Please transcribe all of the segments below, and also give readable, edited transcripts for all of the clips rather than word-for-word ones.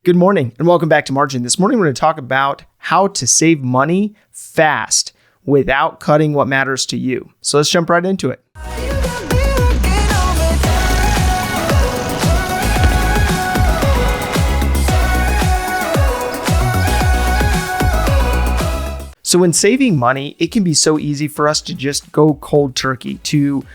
Good morning and welcome back to Margin. This morning we're going to talk about how to save money fast without cutting what matters to you. So let's jump right into it. So when saving money, it can be so easy for us to just go cold turkey, to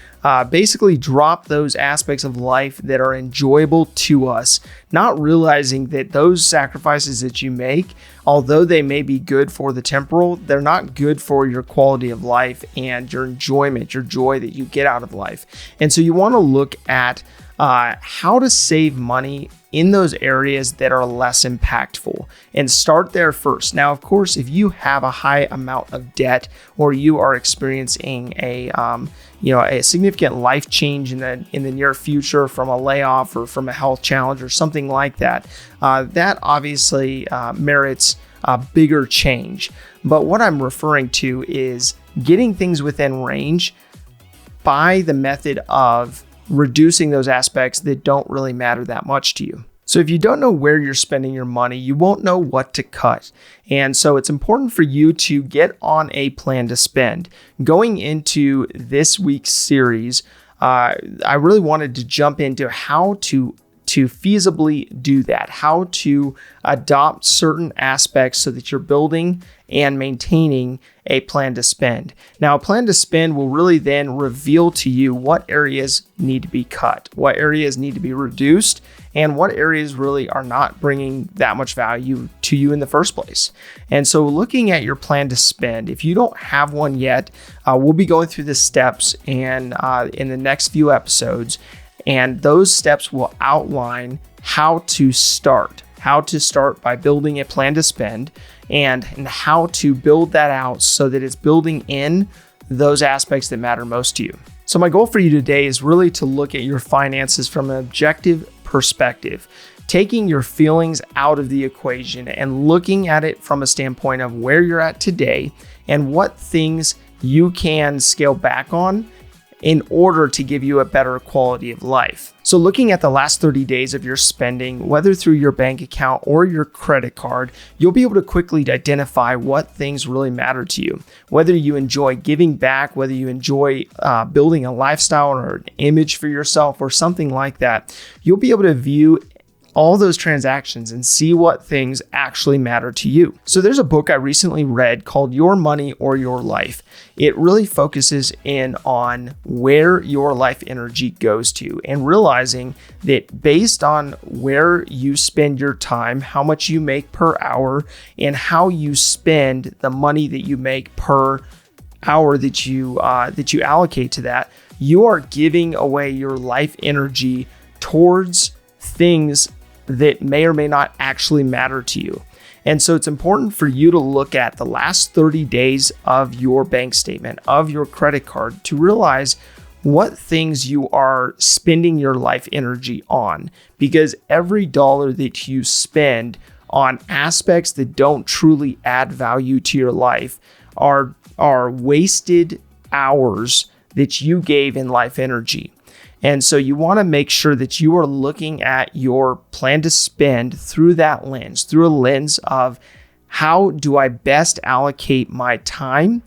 basically drop those aspects of life that are enjoyable to us, not realizing that those sacrifices that you make, although they may be good for the temporal, they're not good for your quality of life and your enjoyment, your joy that you get out of life. And so you want to look at how to save money in those areas that are less impactful and start there first. Now, of course, if you have a high amount of debt or you are experiencing a significant life change in the near future from a layoff or from a health challenge or something like that, that obviously merits a bigger change. But what I'm referring to is getting things within range by the method of reducing those aspects that don't really matter that much to you. So if you don't know where you're spending your money, you won't know what to cut. And so it's important for you to get on a plan to spend. Going into this week's series, I really wanted to jump into how to feasibly do that, how to adopt certain aspects so that you're building and maintaining a plan to spend. Now, a plan to spend will really then reveal to you what areas need to be cut, what areas need to be reduced, and what areas really are not bringing that much value to you in the first place. And so looking at your plan to spend, if you don't have one yet, we'll be going through the steps and in the next few episodes. And those steps will outline how to start by building a plan to spend and how to build that out so that it's building in those aspects that matter most to you. So my goal for you today is really to look at your finances from an objective perspective, taking your feelings out of the equation and looking at it from a standpoint of where you're at today and what things you can scale back on in order to give you a better quality of life. So looking at the last 30 days of your spending, whether through your bank account or your credit card, you'll be able to quickly identify what things really matter to you. Whether you enjoy giving back, whether you enjoy building a lifestyle or an image for yourself or something like that, you'll be able to view all those transactions and see what things actually matter to you. So there's a book I recently read called Your Money or Your Life. It really focuses in on where your life energy goes to and realizing that based on where you spend your time, how much you make per hour, and how you spend the money that you make per hour that you allocate to that, you are giving away your life energy towards things that may or may not actually matter to you. And so it's important for you to look at the last 30 days of your bank statement, of your credit card, to realize what things you are spending your life energy on. Because every dollar that you spend on aspects that don't truly add value to your life are wasted hours that you gave in life energy. And so you want to make sure that you are looking at your plan to spend through that lens, through a lens of how do I best allocate my time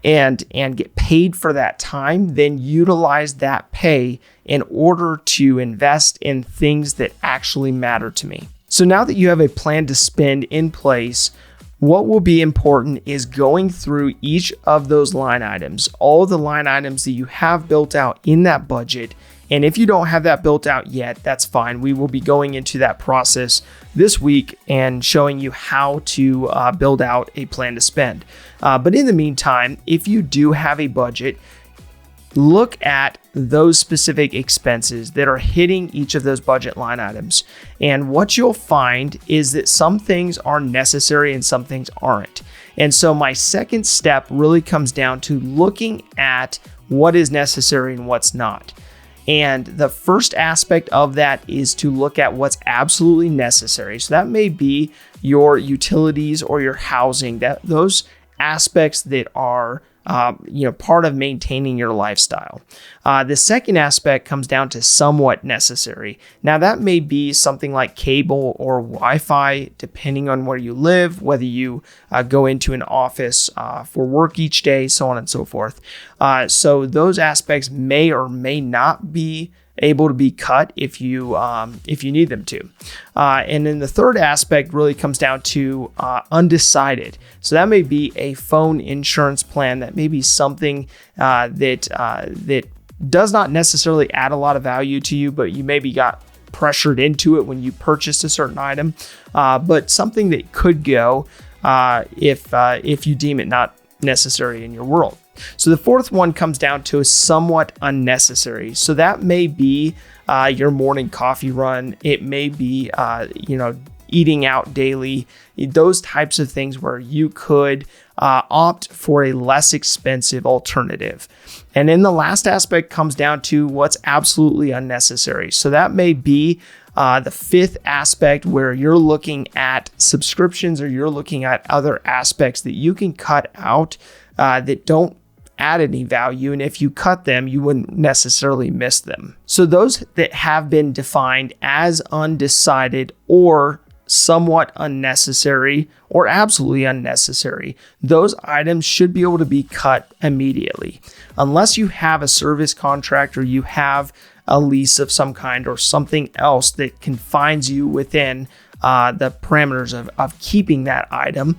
and get paid for that time, then utilize that pay in order to invest in things that actually matter to me. So now that you have a plan to spend in place, what will be important is going through each of those line items, all the line items that you have built out in that budget. And if you don't have that built out yet, that's fine. We will be going into that process this week and showing you how to build out a plan to spend. But in the meantime, if you do have a budget, look at those specific expenses that are hitting each of those budget line items. And what you'll find is that some things are necessary and some things aren't. And so my second step really comes down to looking at what is necessary and what's not. And the first aspect of that is to look at what's absolutely necessary. So that may be your utilities or your housing, that those aspects that are part of maintaining your lifestyle. The second aspect comes down to somewhat necessary. Now that may be something like cable or Wi-Fi, depending on where you live, whether you go into an office for work each day, so on and so forth. So those aspects may or may not be able to be cut if you need them to. And then the third aspect really comes down to undecided. So that may be a phone insurance plan. That may be something that does not necessarily add a lot of value to you, but you maybe got pressured into it when you purchased a certain item. But something that could go if you deem it not necessary in your world. So the fourth one comes down to somewhat unnecessary. So that may be your morning coffee run. It may be, eating out daily, those types of things where you could opt for a less expensive alternative. And then the last aspect comes down to what's absolutely unnecessary. So that may be the fifth aspect where you're looking at subscriptions or you're looking at other aspects that you can cut out that don't add any value. And if you cut them, you wouldn't necessarily miss them. So those that have been defined as undecided or somewhat unnecessary or absolutely unnecessary, those items should be able to be cut immediately. Unless you have a service contract or you have a lease of some kind or something else that confines you within the parameters of keeping that item,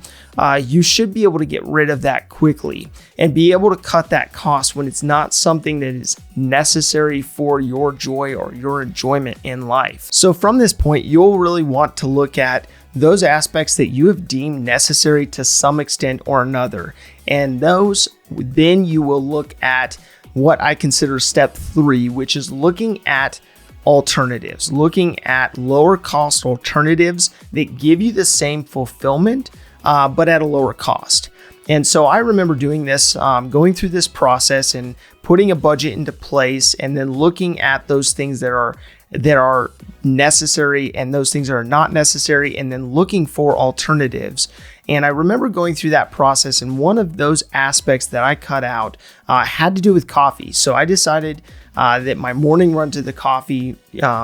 you should be able to get rid of that quickly and be able to cut that cost when it's not something that is necessary for your joy or your enjoyment in life. So from this point, you'll really want to look at those aspects that you have deemed necessary to some extent or another. And those, then you will look at what I consider step 3, which is looking at alternatives, looking at lower cost alternatives that give you the same fulfillment, but at a lower cost. And so I remember doing this, going through this process and putting a budget into place and then looking at those things that are necessary and those things that are not necessary, and then looking for alternatives. And I remember going through that process, and one of those aspects that I cut out had to do with coffee. So I decided that my morning run to the coffee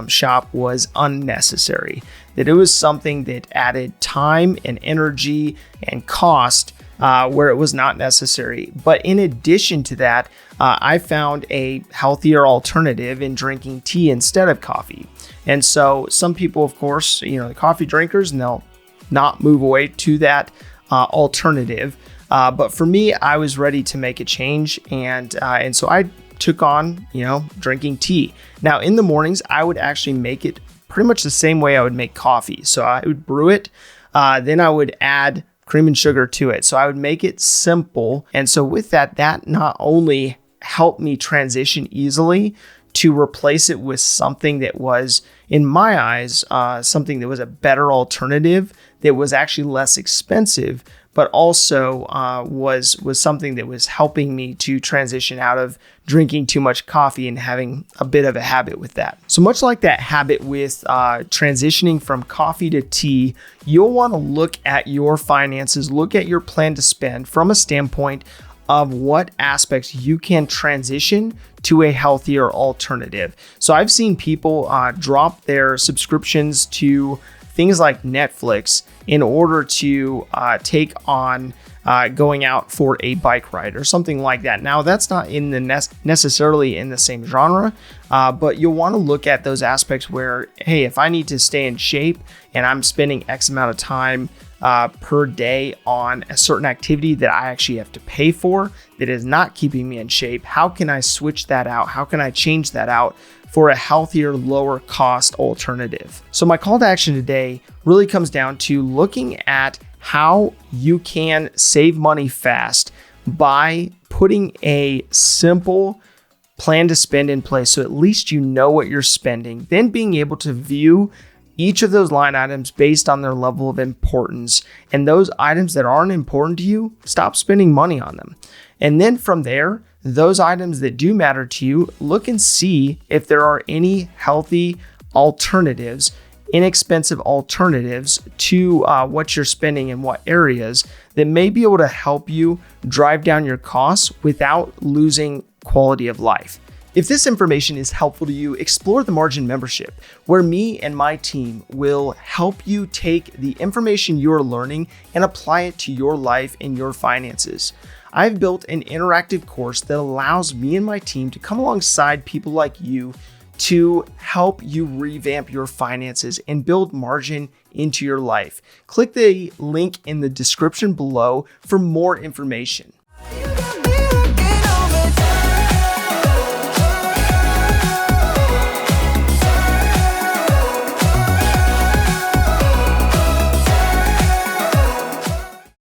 shop was unnecessary, that it was something that added time and energy and cost where it was not necessary. But in addition to that, I found a healthier alternative in drinking tea instead of coffee. And so some people, of course, the coffee drinkers, and they'll not move away to that alternative. But for me, I was ready to make a change. And so I took on, drinking tea. Now in the mornings, I would actually make it pretty much the same way I would make coffee. So I would brew it, then I would add cream and sugar to it. So I would make it simple. And so with that not only helped me transition easily to replace it with something that was, in my eyes, something that was a better alternative, that was actually less expensive, but also was something that was helping me to transition out of drinking too much coffee and having a bit of a habit with that. So much like that habit with transitioning from coffee to tea, you'll want to look at your finances, look at your plan to spend from a standpoint of what aspects you can transition to a healthier alternative. So I've seen people drop their subscriptions to things like Netflix in order to take on going out for a bike ride or something like that. Now, that's not in the necessarily in the same genre, but you'll want to look at those aspects where, hey, if I need to stay in shape and I'm spending X amount of time per day on a certain activity that I actually have to pay for that is not keeping me in shape, how can I switch that out? How can I change that out for a healthier, lower cost alternative? So my call to action today really comes down to looking at how you can save money fast by putting a simple plan to spend in place. So at least you know what you're spending, then being able to view each of those line items based on their level of importance. And those items that aren't important to you, stop spending money on them. And then from there, those items that do matter to you, look and see if there are any healthy alternatives inexpensive alternatives to what you're spending in what areas that may be able to help you drive down your costs without losing quality of life. If this information is helpful to you, explore the Margin membership, where me and my team will help you take the information you're learning and apply it to your life and your finances. I've built an interactive course that allows me and my team to come alongside people like you to help you revamp your finances and build margin into your life. Click the link in the description below for more information.